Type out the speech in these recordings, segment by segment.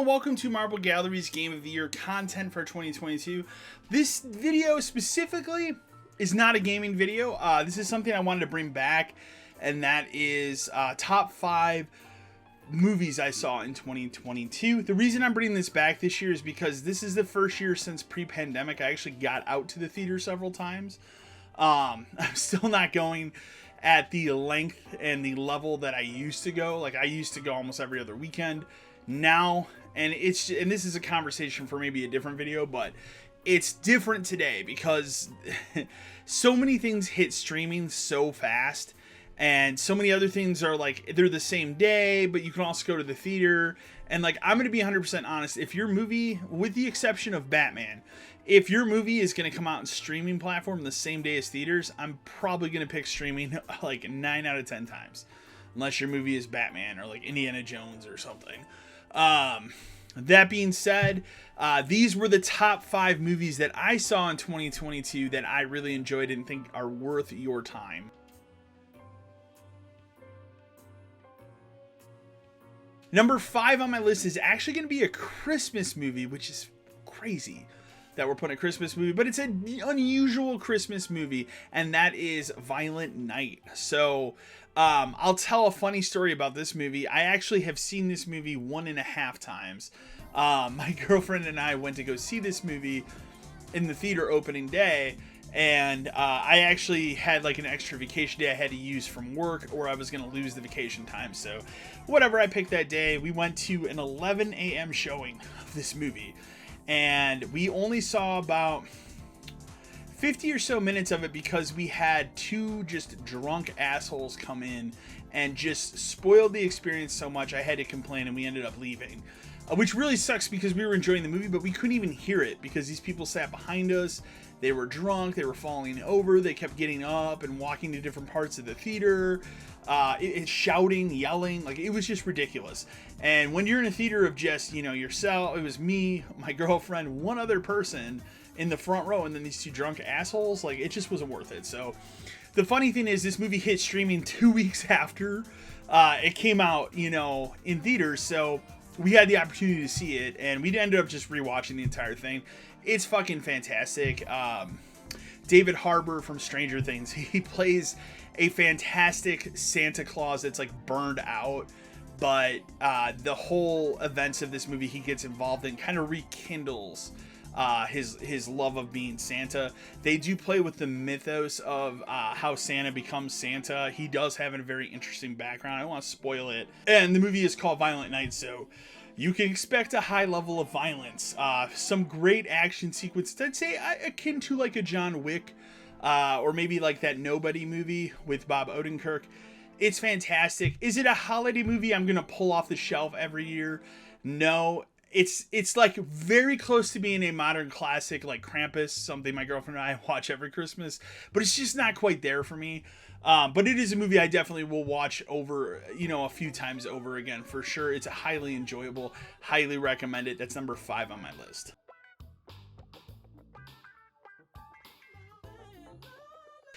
and welcome to Marble Gallery's Game of the Year content for 2022. This video specifically is not a gaming video. This is something I wanted to bring back, and that is top 5 movies I saw in 2022. The reason I'm bringing this back this year is because this is the first year since pre-pandemic I actually got out to the theater several times. I'm still not going at the length and the level that I used to go. Like, I used to go almost every other weekend. Now, and this is a conversation for maybe a different video, but it's different today because so many things hit streaming so fast, and so many other things are like, they're the same day, but you can also go to the theater. And like, I'm going to be 100% honest, if your movie, with the exception of Batman, if your movie is going to come out on streaming platform the same day as theaters, I'm probably going to pick streaming like 9 out of 10 times. Unless your movie is Batman or like Indiana Jones or something. That being said, these were the top 5 movies that I saw in 2022 that I really enjoyed and think are worth your time. Number 5 on my list is actually going to be a Christmas movie, which is crazy that we're putting a Christmas movie, but it's an unusual Christmas movie, and that is Violent Night. So I'll tell a funny story about this movie. I actually have seen this movie 1.5 times. My girlfriend and I went to go see this movie in the theater opening day, and I actually had like an extra vacation day I had to use from work, or I was going to lose the vacation time. So whatever, I picked that day. We went to an 11 a.m. showing of this movie, and we only saw about 50 or so minutes of it because we had 2 just drunk assholes come in and just spoiled the experience so much I had to complain, and we ended up leaving. Which really sucks because we were enjoying the movie, but we couldn't even hear it because these people sat behind us. They were drunk, they were falling over, they kept getting up and walking to different parts of the theater, shouting, yelling, like it was just ridiculous. And when you're in a theater of just, yourself, it was me, my girlfriend, one other person in the front row, and then these 2 drunk assholes, like it just wasn't worth it. So the funny thing is, this movie hit streaming 2 weeks after it came out, in theaters. So we had the opportunity to see it, and we ended up just rewatching the entire thing. It's fucking fantastic. David Harbour from Stranger Things, he plays a fantastic Santa Claus that's like burned out, but the whole events of this movie he gets involved in kind of rekindles his love of being Santa. They do play with the mythos of how Santa becomes Santa. He does have a very interesting background. I don't want to spoil it. And the movie is called Violent Night, so you can expect a high level of violence. Some great action sequences. I'd say akin to like a John Wick, or maybe like that Nobody movie with Bob Odenkirk. It's fantastic. Is it a holiday movie I'm gonna pull off the shelf every year? No. It's like very close to being a modern classic like Krampus, something my girlfriend and I watch every Christmas, but it's just not quite there for me. But it is a movie I definitely will watch over, a few times over again for sure. It's a highly enjoyable, highly recommend it. That's number 5 on my list.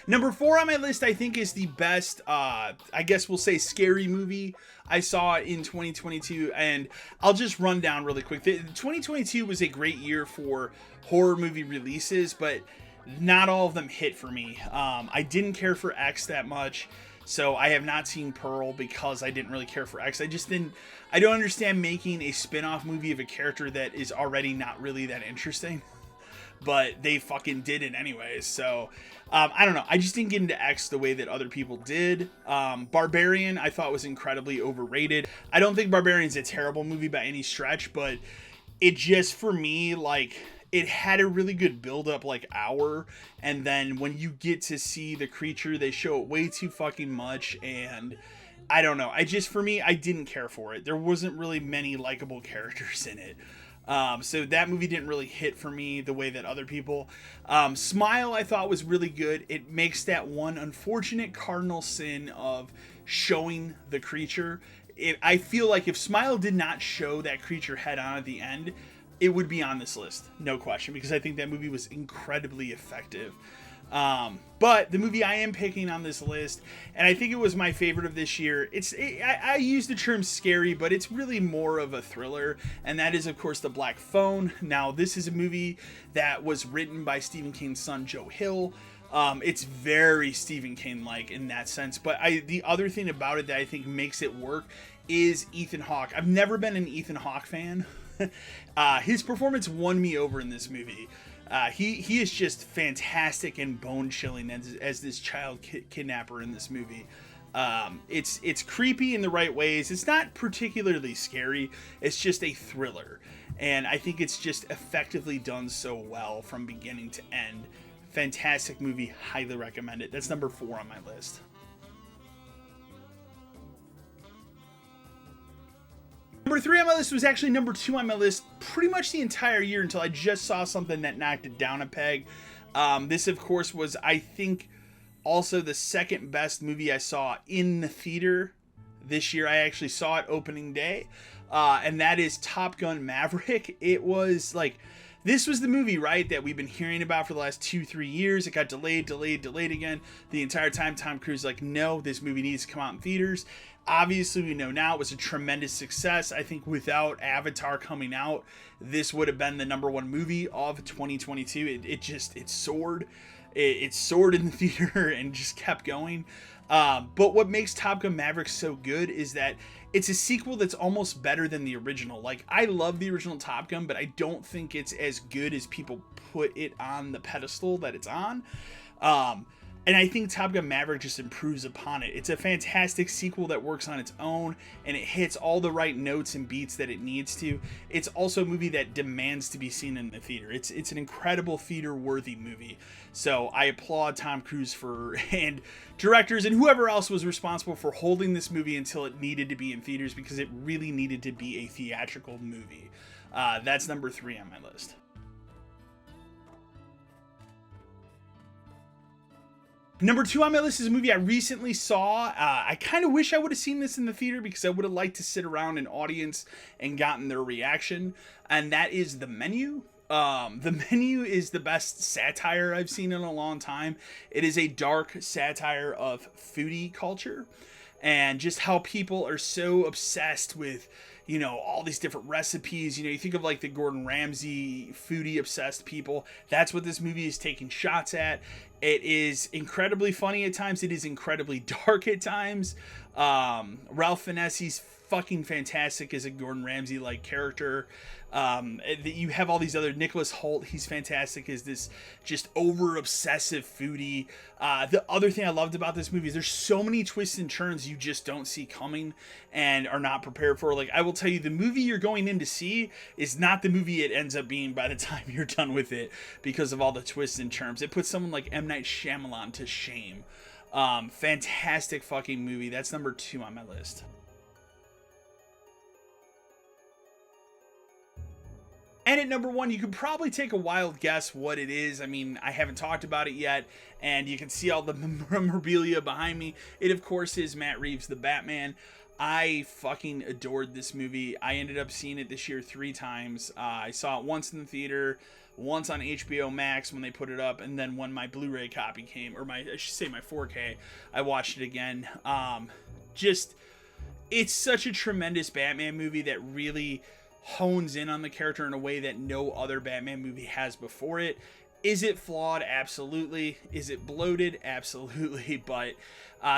Number 4 on my list, I think, is the best, I guess we'll say, scary movie I saw in 2022. And I'll just run down really quick. 2022 was a great year for horror movie releases, but not all of them hit for me. I didn't care for X that much, so I have not seen Pearl because I didn't really care for X. I don't understand making a spin-off movie of a character that is already not really that interesting. But they fucking did it anyways. So, I don't know. I just didn't get into X the way that other people did. Barbarian, I thought was incredibly overrated. I don't think Barbarian's a terrible movie by any stretch, but it just, for me, like, it had a really good build-up, like, hour. And then when you get to see the creature, they show it way too fucking much. And I don't know. For me, I didn't care for it. There wasn't really many likable characters in it. So that movie didn't really hit for me the way that other people. Smile, I thought, was really good. It makes that one unfortunate cardinal sin of showing the creature. I feel like if Smile did not show that creature head on at the end, it would be on this list, no question, because I think that movie was incredibly effective. But the movie I am picking on this list, and I think it was my favorite of this year, I use the term scary, but it's really more of a thriller, and that is, of course, The Black Phone. Now, this is a movie that was written by Stephen King's son, Joe Hill. It's very Stephen King-like in that sense, but the other thing about it that I think makes it work is Ethan Hawke. I've never been an Ethan Hawke fan. His performance won me over in this movie. He is just fantastic and bone-chilling as this child kidnapper in this movie. It's creepy in the right ways. It's not particularly scary. It's just a thriller. And I think it's just effectively done so well from beginning to end. Fantastic movie. Highly recommend it. That's number 4 on my list. Number 3 on my list was actually number 2 on my list pretty much the entire year until I just saw something that knocked it down a peg. This, of course, was, I think, also the second best movie I saw in the theater this year. I actually saw it opening day, and that is Top Gun Maverick. It was like, this was the movie, right, that we've been hearing about for the last 2-3 years. It got delayed again. The entire time, Tom Cruise like, no, this movie needs to come out in theaters. Obviously, we know now it was a tremendous success. I think without Avatar coming out, this would have been the number 1 movie of 2022. It soared. It soared in the theater and just kept going. But what makes Top Gun Maverick so good is that it's a sequel that's almost better than the original. Like, I love the original Top Gun, but I don't think it's as good as people put it on the pedestal that it's on. And I think Top Gun Maverick just improves upon it. It's a fantastic sequel that works on its own, and it hits all the right notes and beats that it needs to. It's also a movie that demands to be seen in the theater. It's an incredible theater-worthy movie. So I applaud Tom Cruise and directors and whoever else was responsible for holding this movie until it needed to be in theaters, because it really needed to be a theatrical movie. That's number 3 on my list. Number 2 on my list is a movie I recently saw. I kind of wish I would have seen this in the theater because I would have liked to sit around an audience and gotten their reaction. And that is The Menu. The Menu is the best satire I've seen in a long time. It is a dark satire of foodie culture and just how people are so obsessed with, you know, all these different recipes. You know, you think of like the Gordon Ramsay foodie obsessed people. That's what this movie is taking shots at. It is incredibly funny at times. It is incredibly dark at times. Ralph Fiennes's fucking fantastic as a Gordon Ramsay like character. You have all these other, Nicholas Hoult, he's fantastic as this just over obsessive foodie. The other thing I loved about this movie is there's so many twists and turns you just don't see coming and are not prepared for. Like, I will tell you, the movie you're going in to see is not the movie it ends up being by the time you're done with it because of all the twists and turns. It puts someone like M. Night Shyamalan to shame. Fantastic fucking movie. That's number 2 on my list. And at number 1, you could probably take a wild guess what it is. I mean, I haven't talked about it yet, and you can see all the memorabilia behind me. It, of course, is Matt Reeves' The Batman. I fucking adored this movie. I ended up seeing it this year 3 times. I saw it once in the theater, once on HBO Max when they put it up, and then when my Blu-ray copy came, or I should say my 4K, I watched it again. It's such a tremendous Batman movie that really hones in on the character in a way that no other Batman movie has before it. Is it flawed? Absolutely. Is it bloated? Absolutely. But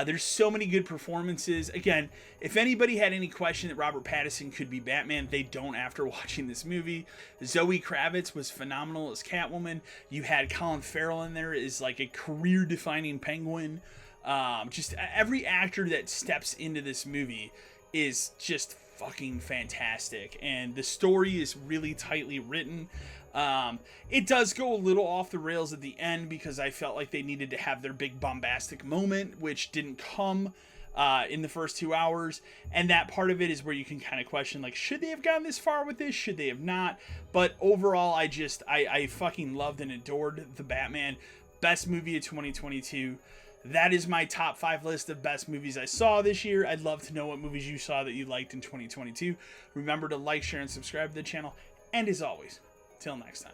there's so many good performances. Again, if anybody had any question that Robert Pattinson could be Batman, they don't after watching this movie. Zoe Kravitz was phenomenal as Catwoman. You had Colin Farrell in there as like a career-defining Penguin. Just every actor that steps into this movie is just fucking fantastic, and the story is really tightly written. It does go a little off the rails at the end because I felt like they needed to have their big bombastic moment, which didn't come in the first 2 hours, and that part of it is where you can kind of question, like, should they have gone this far with this? Should they have not? But overall, I fucking loved and adored The Batman. Best movie of 2022. That is my top 5 list of best movies I saw this year. I'd love to know what movies you saw that you liked in 2022. Remember to like, share, and subscribe to the channel. And as always, till next time.